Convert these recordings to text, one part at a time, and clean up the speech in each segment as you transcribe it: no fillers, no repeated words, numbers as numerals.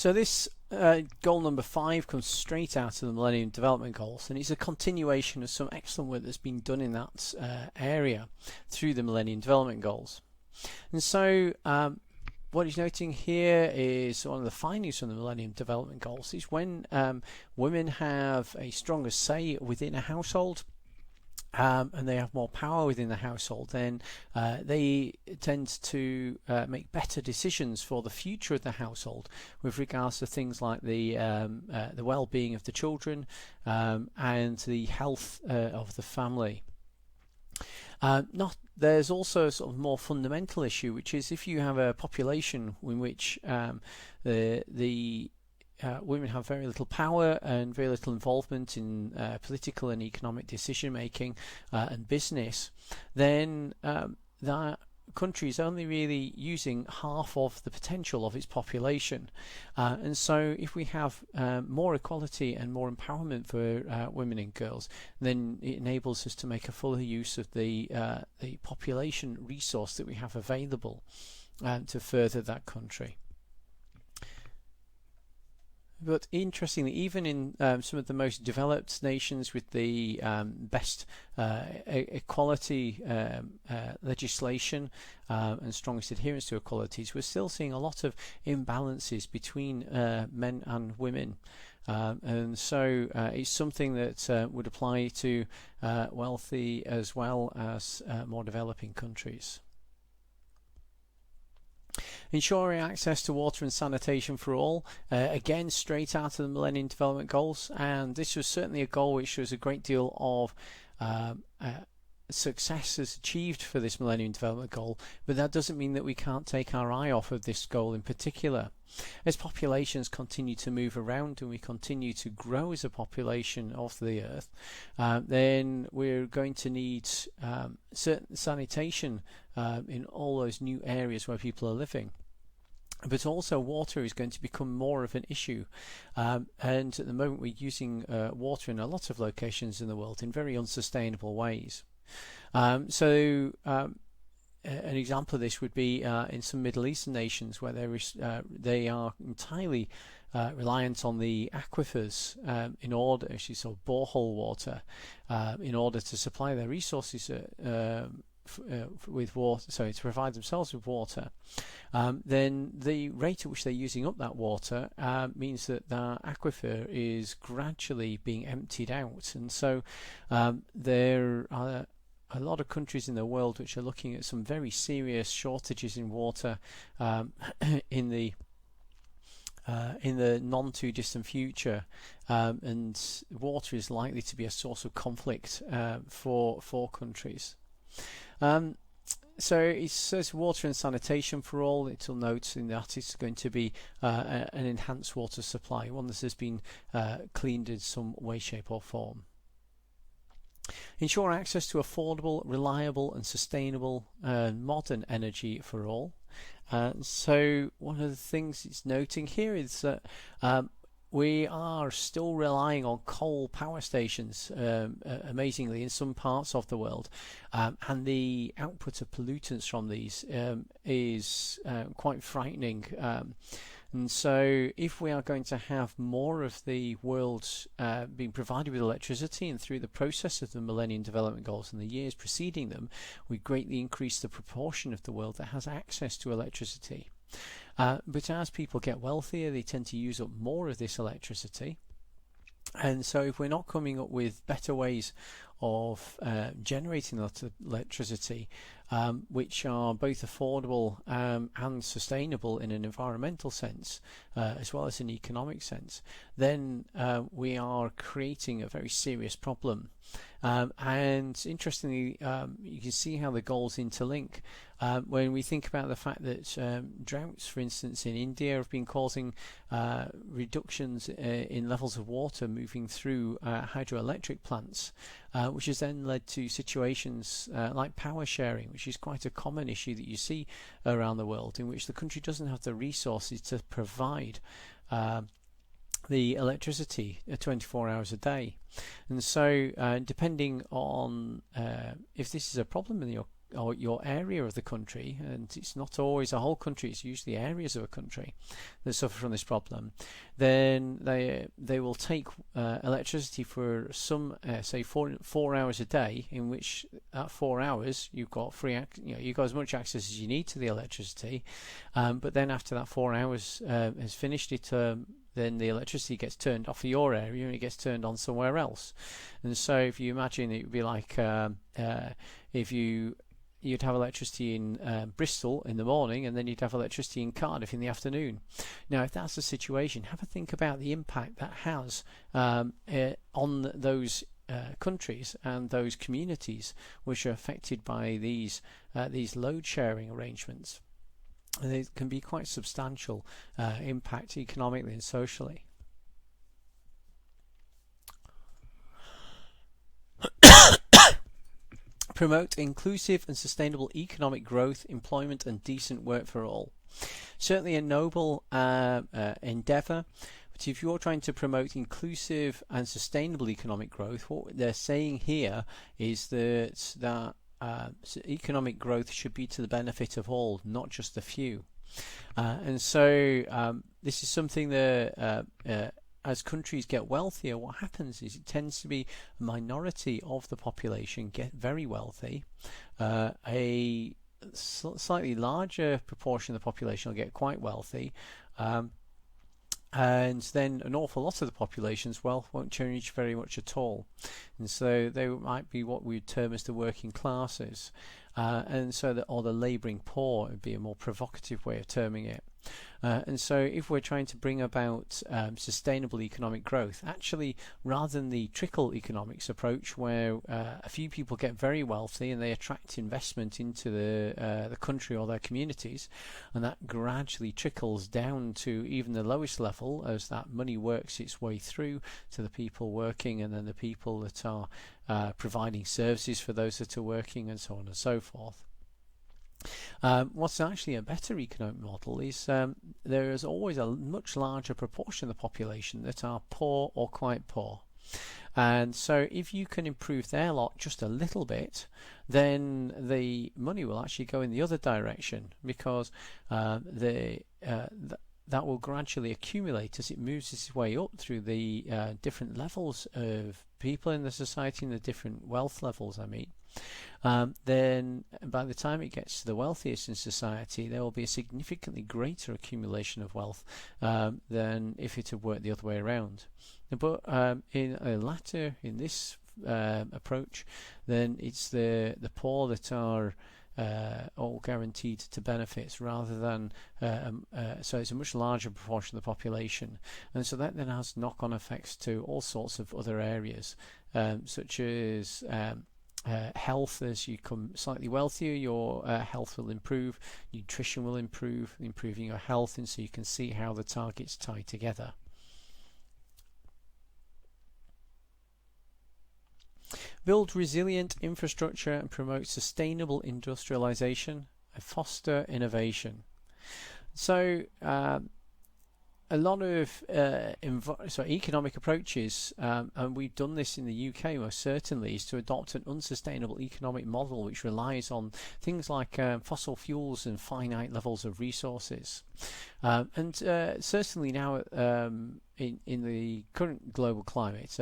So this goal number 5 comes straight out of the Millennium Development Goals, and it's a continuation of some excellent work that's been done in that area through the Millennium Development Goals. And so what he's noting here is one of the findings from the Millennium Development Goals is when women have a stronger say within a household, and they have more power within the household, then they tend to make better decisions for the future of the household with regards to things like the well-being of the children and the health of the family. There's also a sort of more fundamental issue, which is if you have a population in which women have very little power and very little involvement in political and economic decision making and business, then that country is only really using half of the potential of its population. And so if we have more equality and more empowerment for women and girls, then it enables us to make a fuller use of the population resource that we have available to further that country. But interestingly, even in some of the most developed nations with the best equality legislation and strongest adherence to equalities, we're still seeing a lot of imbalances between men and women. And so it's something that would apply to wealthy as well as more developing countries. Ensuring access to water and sanitation for all, again straight out of the Millennium Development Goals, and this was certainly a goal which was a great deal of success is achieved for this Millennium Development Goal, but that doesn't mean that we can't take our eye off of this goal in particular. As populations continue to move around and we continue to grow as a population of the earth, then we're going to need certain sanitation in all those new areas where people are living. But also water is going to become more of an issue, and at the moment we're using water in a lot of locations in the world in very unsustainable ways. An example of this would be in some Middle Eastern nations where they are entirely reliant on the aquifers in order, actually, so borehole water, in order to supply their resources with water, so to provide themselves with water. Then the rate at which they're using up that water means that the aquifer is gradually being emptied out, and so there are a lot of countries in the world which are looking at some very serious shortages in water in the non too distant future, and water is likely to be a source of conflict for countries. So it says water and sanitation for all. It'll note in that it's going to be an enhanced water supply, one that has been cleaned in some way, shape or form. Ensure access to affordable, reliable and sustainable modern energy for all. So one of the things it's noting here is that we are still relying on coal power stations, amazingly, in some parts of the world, and the output of pollutants from these is quite frightening. And so if we are going to have more of the world being provided with electricity, and through the process of the Millennium Development Goals and the years preceding them, we greatly increase the proportion of the world that has access to electricity. But as people get wealthier, they tend to use up more of this electricity. And so if we're not coming up with better ways of generating that electricity, which are both affordable and sustainable in an environmental sense, as well as an economic sense, then we are creating a very serious problem. And interestingly, you can see how the goals interlink. When we think about the fact that droughts, for instance, in India have been causing reductions in levels of water moving through hydroelectric plants, which has then led to situations like power sharing, which is quite a common issue that you see around the world, in which the country doesn't have the resources to provide the electricity 24 hours a day. And so depending on if this is a problem in your or your area of the country, and it's not always a whole country, it's usually areas of a country that suffer from this problem, then they will take electricity for some say 4 hours a day, in which at 4 hours you've got you've got as much access as you need to the electricity, but then after that 4 hours has finished, then the electricity gets turned off for your area and it gets turned on somewhere else. And so if you imagine, it would be like if you'd have electricity in Bristol in the morning, and then you'd have electricity in Cardiff in the afternoon. Now, if that's the situation, have a think about the impact that has on those countries and those communities which are affected by these load sharing arrangements. And it can be quite substantial impact economically and socially. Promote inclusive and sustainable economic growth, employment and decent work for all. Certainly a noble endeavour, but if you're trying to promote inclusive and sustainable economic growth, what they're saying here is that economic growth should be to the benefit of all, not just the few. And so this is something that as countries get wealthier, what happens is it tends to be a minority of the population get very wealthy. A slightly larger proportion of the population will get quite wealthy. And then an awful lot of the population's wealth won't change very much at all, and so they might be what we would term as the working classes, and so or the labouring poor would be a more provocative way of terming it. And so if we're trying to bring about sustainable economic growth, actually, rather than the trickle economics approach where a few people get very wealthy and they attract investment into the country or their communities, and that gradually trickles down to even the lowest level as that money works its way through to the people working, and then the people that are providing services for those that are working, and so on and so forth. What's actually a better economic model is there is always a much larger proportion of the population that are poor or quite poor. And so if you can improve their lot just a little bit, then the money will actually go in the other direction, because that will gradually accumulate as it moves its way up through the different levels of people in the society and the different wealth levels, I mean. Then by the time it gets to the wealthiest in society, there will be a significantly greater accumulation of wealth than if it had worked the other way around. But in this approach, then it's the poor that are all guaranteed to benefits, rather than so it's a much larger proportion of the population, and so that then has knock-on effects to all sorts of other areas, such as health. As you become slightly wealthier, your health will improve, nutrition will improve, improving your health, and so you can see how the targets tie together. Build resilient infrastructure and promote sustainable industrialization and foster innovation. So a lot of economic approaches, and we've done this in the UK most certainly, is to adopt an unsustainable economic model which relies on things like fossil fuels and finite levels of resources. And certainly now in the current global climate,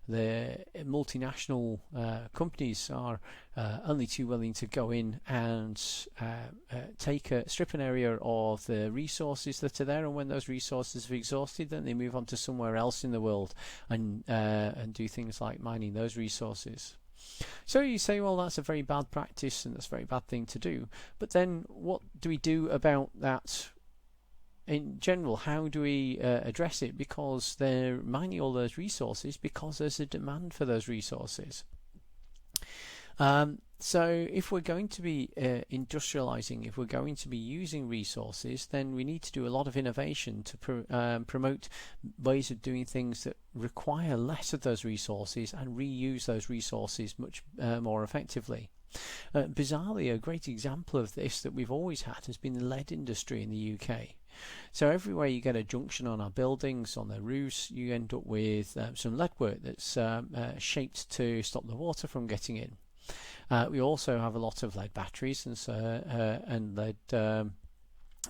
the multinational companies are only too willing to go in and strip an area of the resources that are there, and when those resources have exhausted, then they move on to somewhere else in the world and do things like mining those resources. So you say, well, that's a very bad practice and that's a very bad thing to do, but then what do we do about that? In general, how do we address it? Because they're mining all those resources because there's a demand for those resources. So if we're going to be industrializing, if we're going to be using resources, then we need to do a lot of innovation to promote ways of doing things that require less of those resources and reuse those resources much more effectively. Bizarrely, a great example of this that we've always had has been the lead industry in the UK. So everywhere you get a junction on our buildings, on their roofs, you end up with some lead work that's shaped to stop the water from getting in. We also have a lot of lead batteries and lead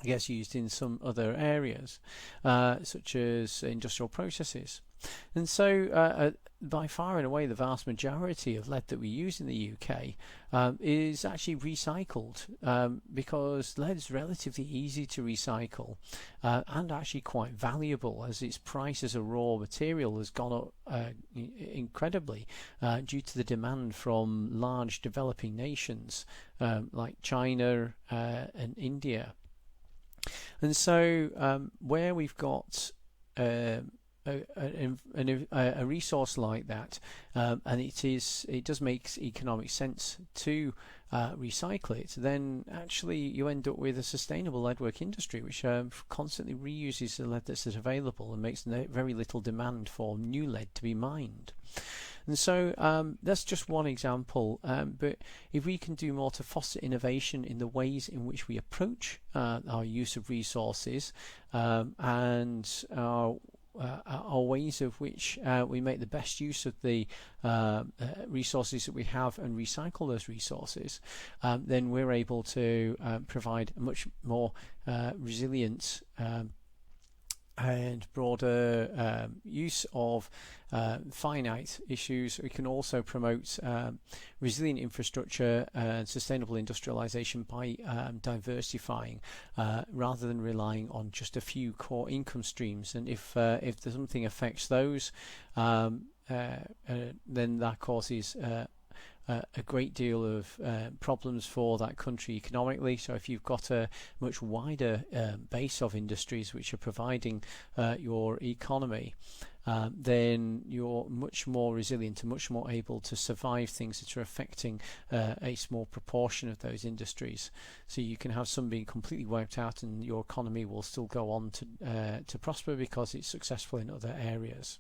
gets used in some other areas, such as industrial processes. And so, by far and away, the vast majority of lead that we use in the UK is actually recycled, because lead is relatively easy to recycle and actually quite valuable, as its price as a raw material has gone up incredibly due to the demand from large developing nations like China and India. And so, where we've got a resource like that, and it does make economic sense to recycle it, then actually you end up with a sustainable leadwork industry which constantly reuses the lead that's available and makes very little demand for new lead to be mined. And so that's just one example, but if we can do more to foster innovation in the ways in which we approach our use of resources, and our ways of which we make the best use of the resources that we have and recycle those resources, then we're able to provide a much more resilient and broader use of finite issues. We can also promote resilient infrastructure and sustainable industrialization by diversifying rather than relying on just a few core income streams. And if something affects those, then that causes a great deal of problems for that country economically. So if you've got a much wider base of industries which are providing your economy, then you're much more resilient and much more able to survive things that are affecting a small proportion of those industries. So you can have some being completely wiped out and your economy will still go on to prosper because it's successful in other areas.